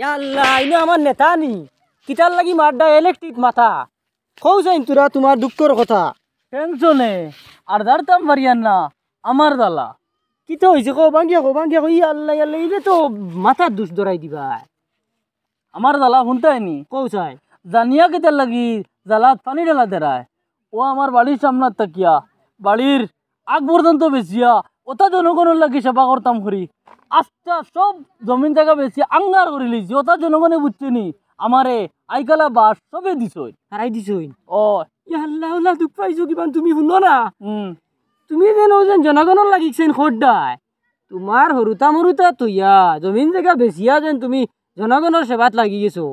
আল্লাহ ইনো আমার নেতা নি কিতার লাগি মারডা ইলেকট্রিক মাথা কও যাইন তোরা তোমার দুঃখর কথা টেনশনে আর দাঁড়তাম পারিয়ান না আমার দালা কিতা হইছে কও বাঙ্গিয়া কও আল্লাহ আল্লাহ ইবে তো মাথার দুষ ধরাই দিবা আমার দালা শুনতাইনি কও চাই জানিয়া কেতার লাগি জালাত পানি ঢালা দেরায় ও আমার বাড়ির সামনাত তাকিয়া বাড়ির আগ পর্যন্ত বেচিয়া ওটা জনগণের লাগি সেবা করতাম করি আস্তা সব জমিন জায়গা বেশি আঙ্গার করে লিছি ওটা জনগণে বুঝছে নি আমারে আইকালা বাস সবে দিছই হারাই দিছই ও আল্লাহ আল্লাহ দুঃখ পাইছো কিমান তুমি শুনো না হুম তুমি যেন ওজন জনগণের লাগিছেন খোদ্দায় তোমার হরুতা তুইয়া জমিন জায়গা বেচিয়া যেন তুমি জনগণের সেবাত লাগি গেছো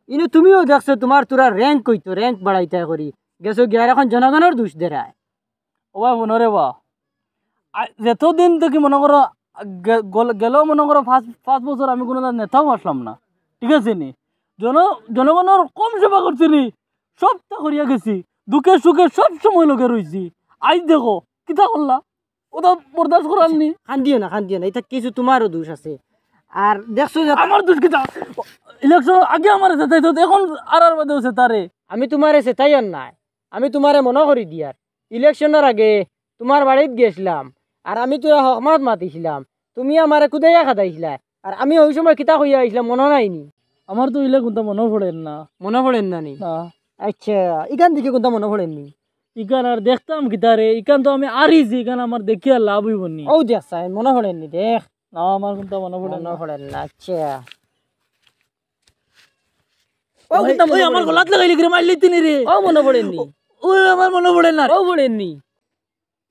ইনো তুমিও দেখছো তোমার তোরা র্যাঙ্ক কইতো র্যাঙ্ক বাড়াইতা করি গেছো গিয়ার এখন জনগণের দোষ দেরায় ও ভাই মনে বা যতদিন থেকে মনে করো গেল মনে করো 5 বছর আমি কোনো নেতাও আসলাম না ঠিক আছে নি জনগণের কম সেবা করছি নি সবটা করিয়া গেছি দুঃখে সুখে সব সময় লোকে রয়েছি আজ দেখো কিতা করলা ওটা বরদাস্ত করার নি খান্দিও না এটা কিছু তোমারও দোষ আছে আর দেখছো যে আমার দোষ কিতা ইলেকশন আগে আমার সেটাই তো এখন আর বাদে হচ্ছে তারে আমি তোমারে সেটাই আর নাই আমি তোমারে মনে করি দিয়ার ইলেকশনের আগে তোমার বাড়িতে গেছিলাম আর আমি তোরা হকমাত মাতিছিলাম তুমি আমারে কুদাইয়া খাদাইছিলা আর আমি ওই সময় কিতা কইয়া আইছিলাম মনে নাইনি আমার তো ইলে কোনটা মনে পড়েন না নি না আচ্ছা ইখান থেকে কোনটা মনে পড়েন নি ইকান আর দেখতাম কিতারে ইকান তো আমি আরিছি ইকান আমার দেখিয়া লাভ হইব নি ও দেখছ মনে পড়েন নি দেখ না আমার কোনটা মনে পড়েন না আচ্ছা ও কিন্তু ওই আমার গলাত লাগাইলি করে মারলি তিনি রে ও মনে পড়েন নি ওই আমার মনে পড়ে না ও পড়েন নি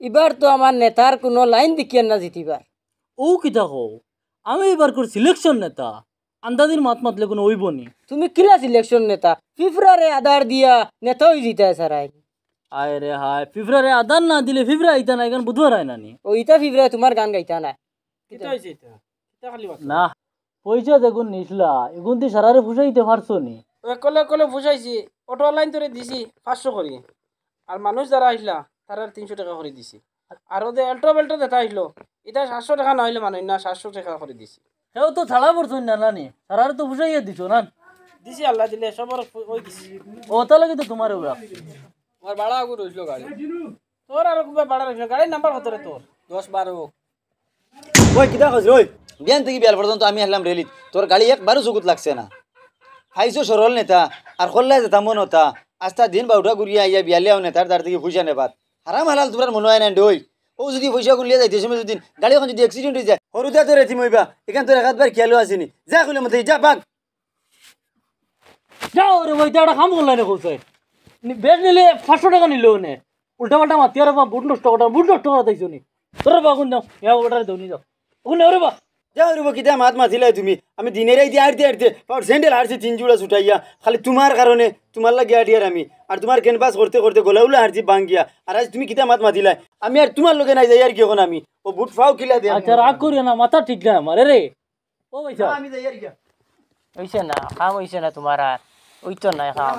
এবার তো আমার নেতার কোনো লাইন দেখিয়ে না জিতিবার ও কিতা কও আমি এবার করে সিলেকশন নেতা আন্দাদিন মাত মাতলে কোনো হইব নি তুমি কিলা সিলেকশন নেতা ফিফরারে আধার দিয়া নেতা হই জিতায় সারাই আয় রে হায় ফিফরারে আদান না দিলে ফিফরা আইতা না এখন বুধবার আয় না নি ও ইতা ফিফরা তোমার গান গাইতা না কিতা হইছে এটা কিতা খালি না পয়সা দেখুন নিছলা এখন তুই সারারে ফুসাইতে পারছো নি কলে ফুসাইছি অটো লাইন তোরে দিছি 500 করি আর মানুষ যারা আইলা তারা 300 টাকা করে দিছি আর ওদের এল্টো বেল্টো যেটা আইলো এটা 700 টাকা না হইলে মানুষ না 700 টাকা করে দিছি হেও তো ছাড়া পড়ছই না নানি সারারে তো ফুসাইয়া দিছো না দিছি আল্লাহ দিলে সবার ওই দিছি ও তাহলে কিন্তু তোমার ওরা আমার ভাড়া আগু রইলো গাড়ি তোর আর কবে ভাড়া রইলো গাড়ির নাম্বার কত রে তোর 10-12 ওই কিতা কইছ ওই বিয়ান থেকে বিয়াল পর্যন্ত আমি আসলাম রেলিত তোর গাড়ি একবারও চকুত লাগছে না খাইছো সরল নেতা আর খোল্লা যেতাম মন হতা আস্তা দিন বাউটা ঘুরিয়া আইয়া বিয়ালিয়াও নেতার তার থেকে পয়সা নেবাত হারাম হালাল তোমার মনে হয় না ওই ও যদি পয়সা গুলিয়া যাইতে সময় যদি গাড়ি এখন যদি অ্যাক্সিডেন্ট হয়ে যায় সরুতে তোর এথিম হইবা এখান তোর একবার খেয়ালও আসেনি যা কইলে মতে যা বাঘ যাও রে ওইটা একটা কাম করলাই না কইছে বেশ নিলে 500 টাকা নিলো নে উল্টা পাল্টা মাতি আর বুট নষ্ট করা তাইছো নি তোর বাগুন দাও ইয়া ওটারে দৌনি যাও ওখানে ওরে বা যাও রে কিতা মাত মাতিলাই তুমি আমি দিনের আইতে আইতে পাওয়ার স্যান্ডেল হারছি 3 জোড়া ছুটাইয়া খালি তোমার কারণে তোমার লাগি আডিয়ার আমি আর তোমার ক্যানভাস করতে করতে গোলাউলা হারছি বাঙ্গিয়া আর আজ তুমি কিতা মাত মাতিলাই আমি আর তোমার লগে নাই যাই আর কি এখন আমি ও বুট ফাও কিলা দে আচ্ছা রাগ করিও না মাথা ঠিক না আমার রে ও ভাইসা আমি যাই আর কি হইছে না কাম হইছে না তোমার আর ওই তো নাই কাম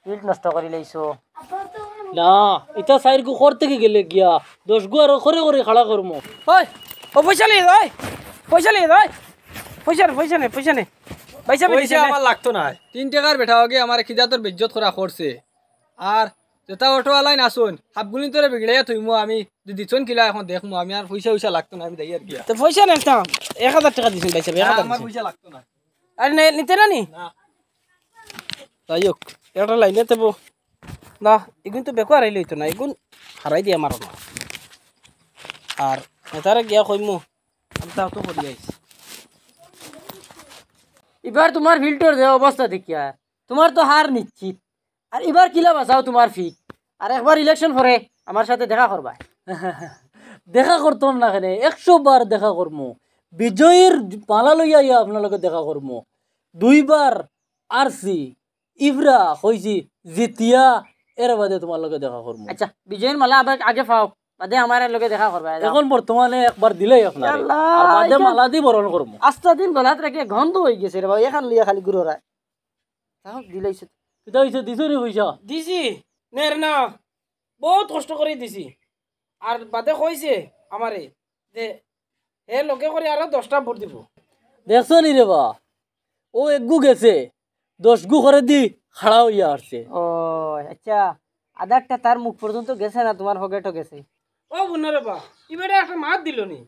ফিল্ড নষ্ট করে লাইছো না এটা সাইর কো করতে গেলে গিয়া 10 গো আর করে খাড়া করমু ওই ও পয়সা লে ওই পয়সা নে পয়সা আমার লাগতো না 3 টাকার বেটা আগে আমার খিদাতর বেজ্জত করা করছে আর যেটা অটো লাইন আসুন হাবগুলি তোরে বিগড়াইয়া থইমু আমি দিছন কিলা এখন দেখমু আমি আর পয়সা লাগতো না আমি দেই আর কি তো পয়সা নে না 1000 টাকা দিছেন পয়সা আমার পয়সা লাগতো না আরে নিতে না নি না তাইক এটা লাইনে দেবো না এগুন তো বেকার আইলে হইতো না এগুন হারাই দিয়ে আমার না আর নেতারে গিয়া কইমু আমি তাও তো করি আইছি এবার তোমার ফিল্টার যে অবস্থা দেখিয়া তোমার তো হার নিশ্চিত আর এবার কিলা বাঁচাও তোমার ফিট আর একবার ইলেকশন পরে আমার সাথে দেখা করবা দেখা করতাম না কেন 100 বার দেখা করমু বিজয়ের পালা লইয়া ইয়া আপনার দেখা করমু 2 বার আরসি ইভরা হইছি জিতিয়া এর বাদে তোমার লগে দেখা করমু আচ্ছা বিজয়ের মালা আবার আগে পাও বাদে আমার লগে দেখা করবা এখন বর্তমানে একবার দিলেই আপনার আর বাদে মালা দি বরণ করমু আস্তা দিন গলাত রেখে গন্ধ হয়ে গেছে রে ভাই এখান লিয়া খালি গুরোরায় তাও দিলাইছে কিতা হইছে দিছো নি পয়সা দিছি নের না বহুত কষ্ট করে দিছি আর বাদে কইছে আমারে যে হে লগে করে আরো 10টা ভোট দিব দেখছো নি রে বা ও একগু গেছে 10 গু করে দি খাড়া হইয়া আসছে। ও আচ্ছা, আধারটা তার মুখ পর্যন্ত গেছে না, তোমার পকেটও গেছে? ও বুনরে বা ইবেটা একটা মাত দিল নি,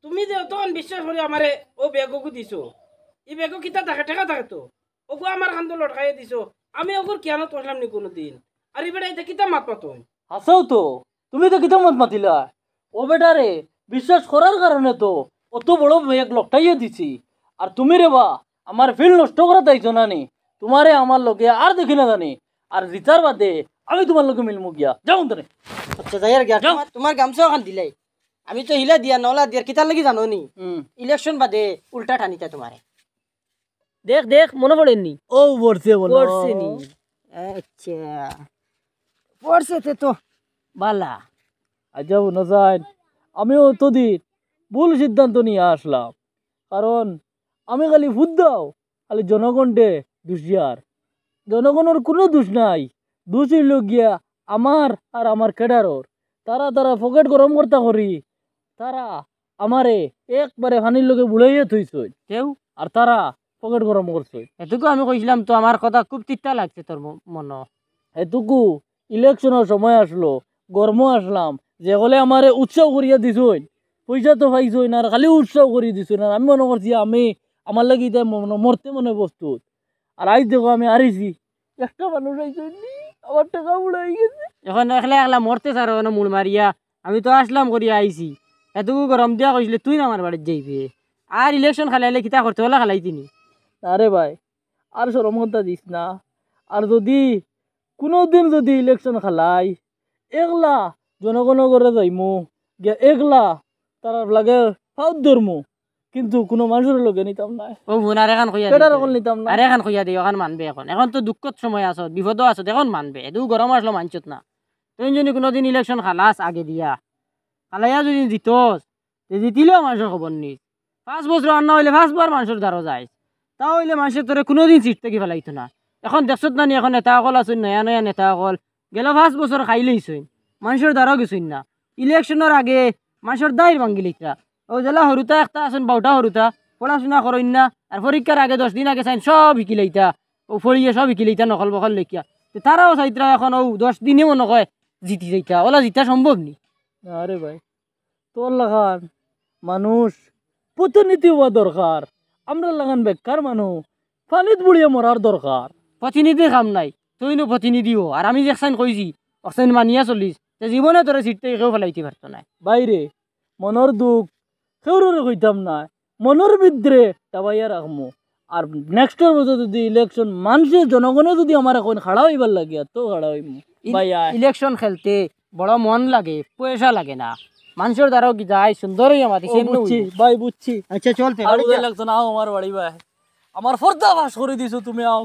তুমি যে তখন বিশ্বাস করে আমারে ও বেগকু দিছো, ই বেগ কিতা থাকে টেকা থাকে তো, ওগু আমার খান তো লটকাইয়ে দিছো, আমি ওগুর কেন তোলাম নি কোনোদিন, আর ইবেটা এটা কিতা মাত পাতো? হাসাও তো, তুমি তো কিতা মত মাতিলা? ও বেটারে বিশ্বাস করার কারণে তো অত বড় মেঘ লকটাইয়ে দিছি। আর তুমি রে বা আমার ফিল নষ্ট করা তাইছো না নি, তোমারে আমার লগে আর দেখি না জানি। আর রিতার বাদে আমি তোমার লগে মিলমু গিয়া যাও তনে। আচ্ছা যাই আর গিয়া, তোমার গামছা ওখান দিলাই, আমি তো হিলা দিয়া নলা দিয়ার কিতার লাগি জানো নি, ইলেকশন বাদে উল্টা ঠানিতা তোমারে। দেখ দেখ মনে পড়েনি? ও বলছে বলো পড়ছে নি? আচ্ছা পড়ছে তো বালা। আচ্ছা না যাই, আমিও অতদিন ভুল সিদ্ধান্ত নিয়ে আসলাম। কারণ আমি খালি ভোট দাও, খালি জনগণে দুষিয়ার। জনগণের কোনো দোষ নাই, দোষ হইল গিয়া আমার আর আমার কেডারর। তারা পকেট গরম করতা করি তারা আমারে একবারে ফানির লগে বুড়াইয়া থইছে কেউ আর তারা পকেট গরম করছে। এটুকু আমি কইছিলাম তো, আমার কথা খুব তিতা লাগছে তোর মন। এটুকু ইলেকশনের সময় আসলো, গরম আসলাম, যে হলে আমারে উৎসাহ করিয়া দিছই, পয়সা তো পাইছই না, আর খালি উৎসাহ করিয়ে দিছই না। আমি মনে করছি আমি আমার লাগি এটা মরতে মনে প্রস্তুত। আর আজ দেখো আমি হারিছি, একটা মানুষ আইসই আমার টাকা উড়াই গেছে। এখন একলা একলা মরতে চার মুড় মারিয়া, আমি তো আসলাম করিয়া আইছি। এটুকু গরম দিয়া কইছিলে তুই না আমার বাড়িতে যাইবে, আর ইলেকশন খালাইলে কিতা করতে হলে খালাই তিনি। আরে ভাই আর সরমতা দিস না। আর যদি কোনোদিন যদি ইলেকশন খালাই, একলা জনগণের ঘরে যাইমু গিয়া একলা তার লাগে ফাউদ ধরমু, কিন্তু কোনো মানুষের লগে নিতাম না। ও বোন আর এখন কইয়া কেডার এখন নিতাম না। আর এখন কইয়া দিই, এখন মানবে। এখন তো দুঃখত সময় আছো, বিপদও আছো, এখন মানবে। এটুকু গরম আসলো মানছত না। তুই যদি কোনোদিন ইলেকশন খালাস আগে দিয়া, খালাইয়া যদি জিতস, জিতিলেও মানুষের খবর নিস। 5 বছর আর না হইলে 5 বার মানুষের দ্বারা যায়, তা হইলে মানুষের তোরে কোনোদিন সিট থেকে ফেলাইতো না। এখন দেখছত না নি, এখন নেতাসকল আছেন, নয়া নয়া নেতাসকল গেল 5 বছর খাইলেইছই, মানুষের দ্বারাও গেছই না। ইলেকশনের আগে মানুষের দায়ের ভাঙ্গি লিখরা। ও জেলা হরুতা একটা আছেন, বাউটা হরুতা পড়াশোনা করেন না, আর পরীক্ষার আগে 10 দিন আগে চাইন সব শিকি লইতা, ও ফড়িয়ে সব শিকি লইতা নকল বকল লেখিয়া। তারাও চাইতরা এখন ও 10 দিনে মনে কয় জিতি যাইতা, ওলা জিতা সম্ভব নি। আরে ভাই তোর লাগান মানুষ প্রতিনিধি হওয়া দরকার, আমরা লাগান বেকার মানুষ পানিত বুড়িয়ে মরার দরকার। প্রতিনিধির কাম নাই, তুই নো প্রতিনিধিও। আর আমি দেখছেন কইছি অকসাইন মানিয়া চলিস, যে জীবনে তোরা সিট থেকে কেউ ফেলাইতে পারতো না। বাইরে মনের দুঃখ কেউরে কইতাম না, মনের ভিতরে টাবাইয়া রাখমু। আর নেক্সটের বছর যদি ইলেকশন মানুষের জনগণে যদি আমার এখন খাড়া হইবার লাগে তো খাড়া হইমু। ভাই ইলেকশন খেলতে বড় মন লাগে, পয়সা লাগে না। মানুষের দ্বারাও কি যায় সুন্দরই আমাদের। বুঝছি ভাই বুঝছি। আচ্ছা চলতে আর ইলেকশন আও আমার বাড়ি ভাই, আমার ফর্দা বাস করে দিছো তুমি আও।